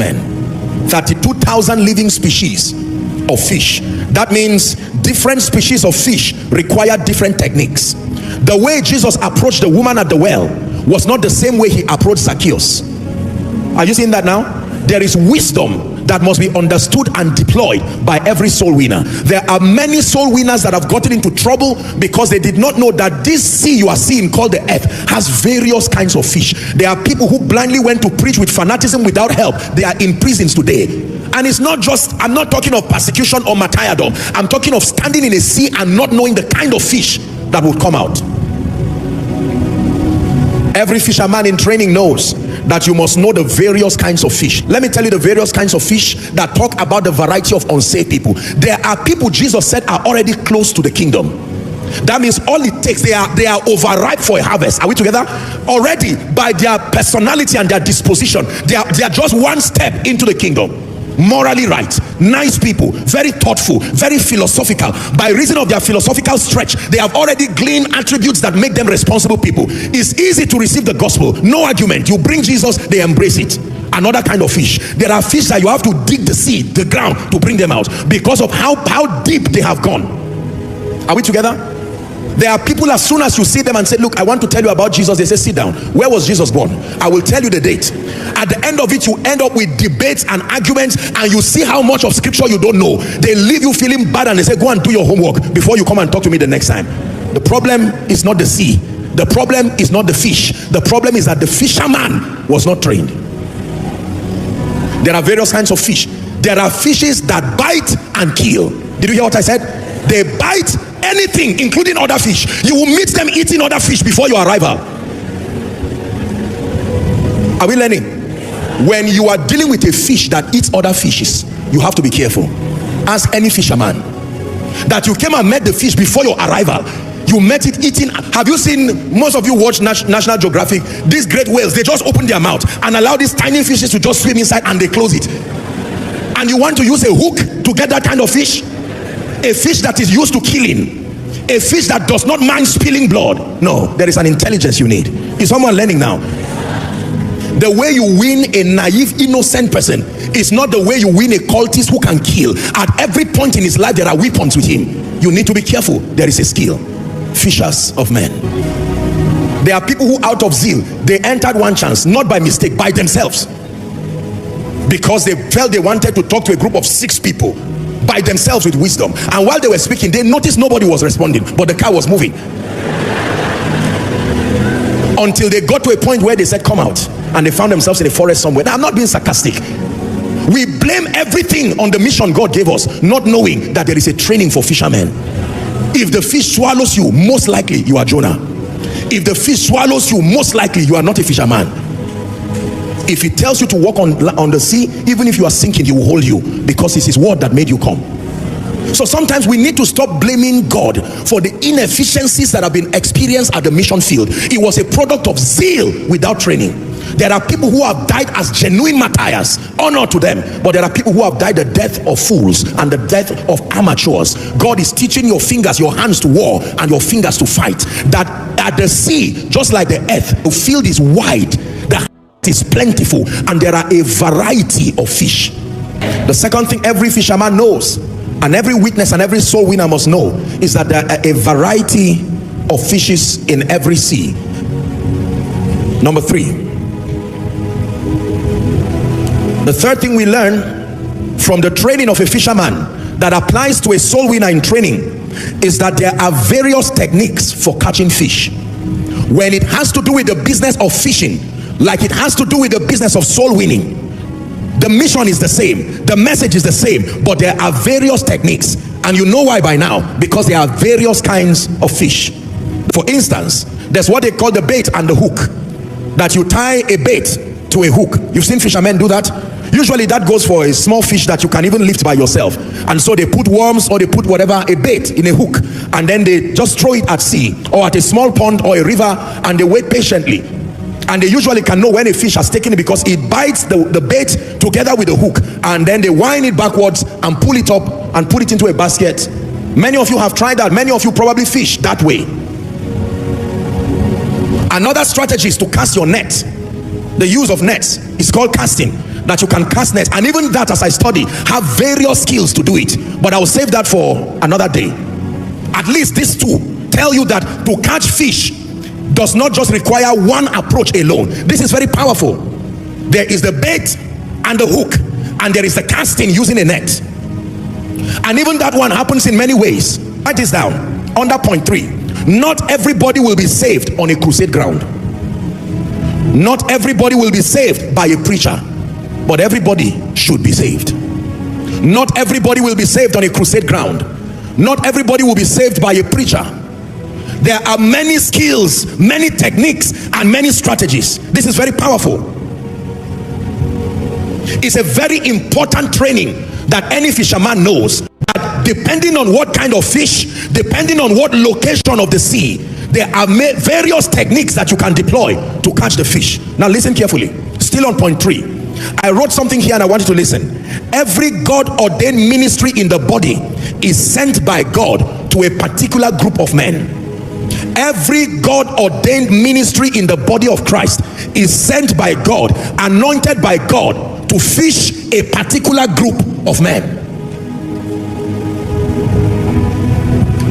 men. 32,000 living species of fish. That means different species of fish require different techniques. The way Jesus approached the woman at the well was not the same way he approached Zacchaeus. Are you seeing that now? There is wisdom that must be understood and deployed by every soul winner. There are many soul winners that have gotten into trouble because they did not know that this sea you are seeing called the earth has various kinds of fish. There are people who blindly went to preach with fanaticism without help. They are in prisons today. And it's not just, I'm not talking of persecution or martyrdom. I'm talking of standing in a sea and not knowing the kind of fish that would come out. Every fisherman in training knows that you must know the various kinds of fish. Let me tell you the various kinds of fish that talk about the variety of unsaved people. There are people Jesus said are already close to the kingdom. That means all it takes, they are overripe for a harvest. Are we together? Already by their personality and their disposition, they are just one step into the kingdom. Morally right, nice people, very thoughtful, very philosophical. By reason of their philosophical stretch, they have already gleaned attributes that make them responsible people. It's easy to receive the gospel, no argument. You bring Jesus, they embrace it. Another kind of fish. There are fish that you have to dig the sea, the ground, to bring them out because of how deep they have gone. Are we together? There are people, as soon as you see them and say, look, I want to tell you about Jesus, they say, sit down. Where was Jesus born? I will tell you the date. At the end of it, you end up with debates and arguments, and you see how much of scripture you don't know. They leave you feeling bad and they say, go and do your homework before you come and talk to me the next time. The problem is not the sea. The problem is not the fish. The problem is that the fisherman was not trained. There are various kinds of fish. There are fishes that bite and kill. Did you hear what I said? They bite anything, including other fish. You will meet them eating other fish before your arrival. Are we learning? When you are dealing with a fish that eats other fishes, you have to be careful. Ask any fisherman that you came and met the fish before your arrival. You met it eating. Have you seen, most of you watch National Geographic, these great whales, they just open their mouth and allow these tiny fishes to just swim inside and they close it. And you want to use a hook to get that kind of fish? A fish that is used to killing, a fish that does not mind spilling blood. No, there is an intelligence you need. Is someone learning now? The way you win a naive, innocent person is not the way you win a cultist who can kill. At every point in his life, there are weapons with him. You need to be careful. There is a skill. Fishers of men. There are people who, out of zeal, they entered one chance, not by mistake, by themselves, because they felt they wanted to talk to a group of 6 people by themselves with wisdom. And while they were speaking, they noticed nobody was responding, but the car was moving. Until they got to a point where they said, come out. And they found themselves in a forest somewhere. Now, I'm not being sarcastic. We blame everything on the mission God gave us, not knowing that there is a training for fishermen. If the fish swallows you, most likely you are Jonah. If the fish swallows you, most likely you are not a fisherman. If he tells you to walk on the sea, even if you are sinking, he will hold you, because it's his word that made you come. So sometimes we need to stop blaming God for the inefficiencies that have been experienced at the mission field. It was a product of zeal without training. There are people who have died as genuine martyrs, honor to them, but there are people who have died the death of fools and the death of amateurs. God is teaching your fingers, your hands to war and your fingers to fight. That at the sea, just like the earth, the field is wide, the is plentiful, and there are a variety of fish. The second thing every fisherman knows, and every witness and every soul winner must know, is that there are a variety of fishes in every sea. Number 3. The third thing we learn from the training of a fisherman that applies to a soul winner in training is that there are various techniques for catching fish. When it has to do with the business of fishing, like it has to do with the business of soul winning, the mission is the same, the message is the same, but there are various techniques. And you know why by now? Because there are various kinds of fish. For instance, there's what they call the bait and the hook. That you tie a bait to a hook. You've seen fishermen do that? Usually that goes for a small fish that you can even lift by yourself. And so they put worms, or they put whatever, a bait in a hook, and then they just throw it at sea or at a small pond or a river, and they wait patiently. And they usually can know when a fish has taken it, because it bites the bait together with the hook, and then they wind it backwards and pull it up and put it into a basket. Many of you have tried that. Many of you probably fish that way. Another strategy is to cast your net. The use of nets is called casting. that you can cast nets, and even that, as I study, have various skills to do it, but I will save that for another day. At least these two tell you that to catch fish does not just require one approach alone. This is very powerful. There is the bait and the hook, and there is the casting using a net, and even that one happens in many ways. Write this down under point 3. Not everybody will be saved on a crusade ground. Not everybody will be saved by a preacher, but everybody should be saved. Not everybody will be saved on a crusade ground. Not everybody will be saved by a preacher. There are many skills, many techniques, and many strategies. This is very powerful. It's a very important training that any fisherman knows, that depending on what kind of fish, depending on what location of the sea, there are various techniques that you can deploy to catch the fish. Now listen carefully. Still on point 3. I wrote something here and I want you to listen. Every God-ordained ministry in the body is sent by God to a particular group of men. Every God-ordained ministry in the body of Christ is sent by God, anointed by God to fish a particular group of men.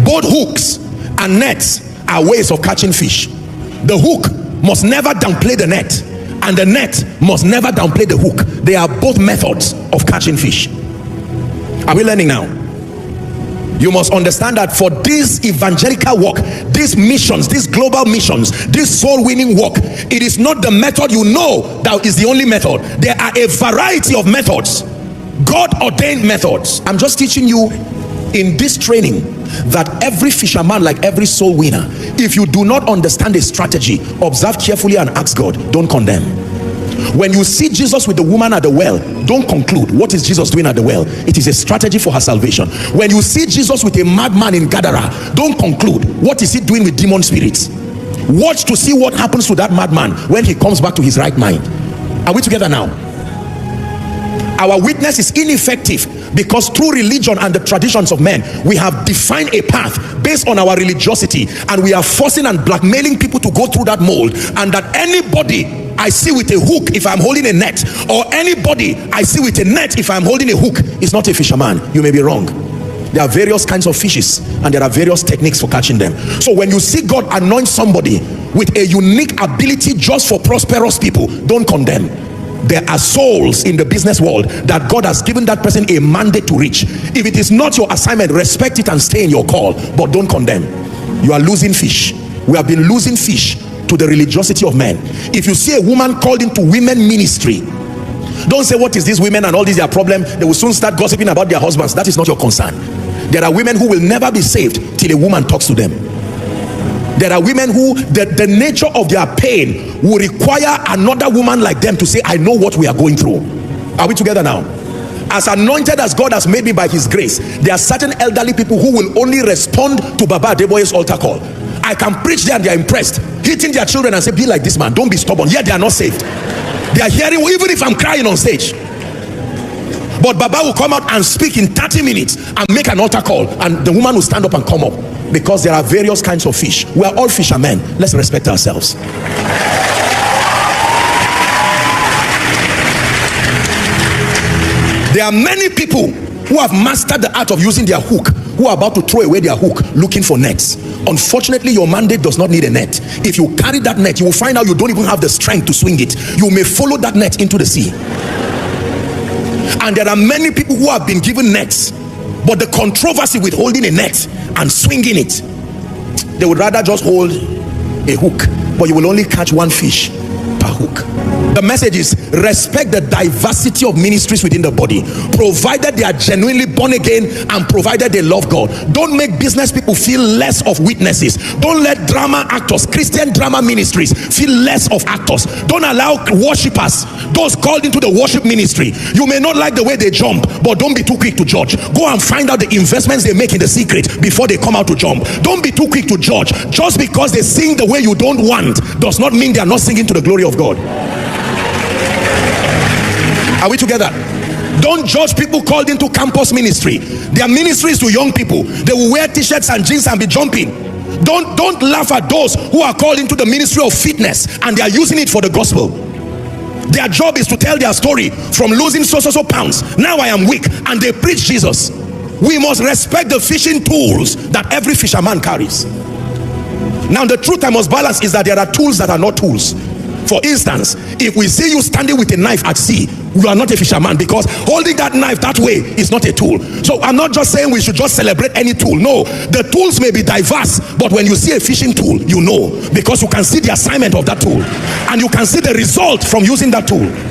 Both hooks and nets are ways of catching fish. The hook must never downplay the net, and the net must never downplay the hook. They are both methods of catching fish. Are we learning now? You must understand that for this evangelical work, these missions, these global missions, this soul winning work, it is not the method you know that is the only method. There are a variety of methods, God ordained methods. I'm just teaching you in this training that every fisherman, like every soul winner, if you do not understand a strategy, observe carefully and ask God. Don't condemn. When you see Jesus with the woman at the well, don't conclude what is Jesus doing at the well. It is a strategy for her salvation. When you see Jesus with a madman in Gadara, don't conclude what is he doing with demon spirits. Watch to see what happens to that madman when he comes back to his right mind. Are we together now? Our witness is ineffective because through religion and the traditions of men, we have defined a path based on our religiosity, and we are forcing and blackmailing people to go through that mold, and that anybody I see with a hook if I'm holding a net, or anybody I see with a net if I'm holding a hook, is not a fisherman. You may be wrong. There are various kinds of fishes, and there are various techniques for catching them. So when you see God anoint somebody with a unique ability just for prosperous people, don't condemn. There are souls in the business world that God has given that person a mandate to reach. If it is not your assignment, respect it and stay in your call, but don't condemn. You are losing fish. We have been losing fish to the religiosity of men. If you see a woman called into women ministry, don't say, what is this women and all these their problem? They will soon start gossiping about their husbands. That is not your concern. There are women who will never be saved till a woman talks to them. There are women who the nature of their pain will require another woman like them to say, I know what we are going through. Are we together now? As anointed as God has made me by his grace, there are certain elderly people who will only respond to Baba Adeboye's altar call. I can preach there and they are impressed, hitting their children and say, be like this man, don't be stubborn. Yet they are not saved. They are hearing, even if I'm crying on stage. But Baba will come out and speak in 30 minutes and make an altar call, and the woman will stand up and come up, because there are various kinds of fish. We are all fishermen. Let's respect ourselves. There are many people who have mastered the art of using their hook, who are about to throw away their hook looking for nets. Unfortunately, your mandate does not need a net. If you carry that net, you will find out you don't even have the strength to swing it. You may follow that net into the sea. And there are many people who have been given nets, but the controversy with holding a net and swinging it, they would rather just hold a hook, but you will only catch one fish per hook. The message is, respect the diversity of ministries within the body, provided they are genuinely born again and provided they love God. Don't make business people feel less of witnesses. Don't let drama actors, Christian drama ministries, feel less of actors. Don't allow worshipers, those called into the worship ministry, you may not like the way they jump, but don't be too quick to judge. Go and find out the investments they make in the secret before they come out to jump. Don't be too quick to judge. Just because they sing the way you don't want does not mean they are not singing to the glory of God. Are we together? Don't judge people called into campus ministry. Their ministry is to young people. They will wear t-shirts and jeans and be jumping. Don't laugh at those who are called into the ministry of fitness and they are using it for the gospel. Their job is to tell their story from losing so pounds. Now I am weak, and they preach Jesus. We must respect the fishing tools that every fisherman carries. Now the truth I must balance is that there are tools that are not tools. For instance, if we see you standing with a knife at sea, you are not a fisherman, because holding that knife that way is not a tool. So I'm not just saying we should just celebrate any tool. No, the tools may be diverse, but when you see a fishing tool, you know, because you can see the assignment of that tool and you can see the result from using that tool.